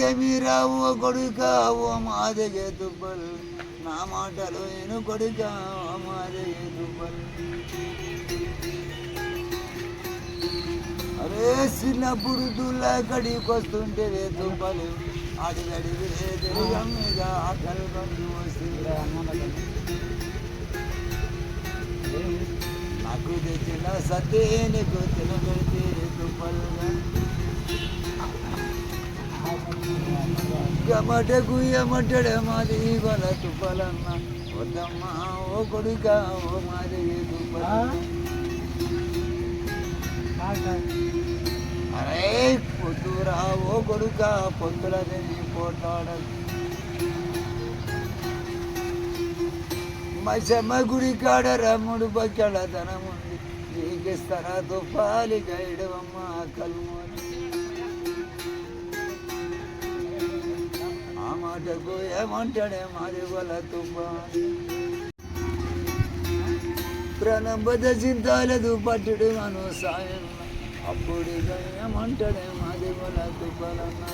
ఏమి రావు కొడుక ఓ మాదగే తుప్పలు నా మాటలు నేను కొడుక ఓ మాదగే తుప్పలు అరే చిన్నప్పుడు దుల్లా కడికి వస్తుంటే తుప్పలు అడిగడిగి మీద ఆకలి బంధు వస్తుంది నాకు తెచ్చిన సత్తే నీకు తినబెడితే తుప్పలుగా గమటకు ఎమటడే మాది గొల తుప్పలన్న వద్దమ్మా ఓ కొడుక ఓ మాది తుప్పల అరే పొద్దురా ఓ కొడుక పొద్దులది పోట్లాడదు మసమ్మ గుడి కాడ రమ్ముడు బక్కల ధనముంది నీకిస్తారా తుప్పాలి గైడవమ్మ కల్మోని ఆ మాటకు ఏమంటాడే మాది వల్ల తుప్పాలి ప్రణబద చింతాలేదు పట్టుడు అను సాయం అప్పుడు ఏమంటాడే మాది వల్ల తుప్పాలన్నా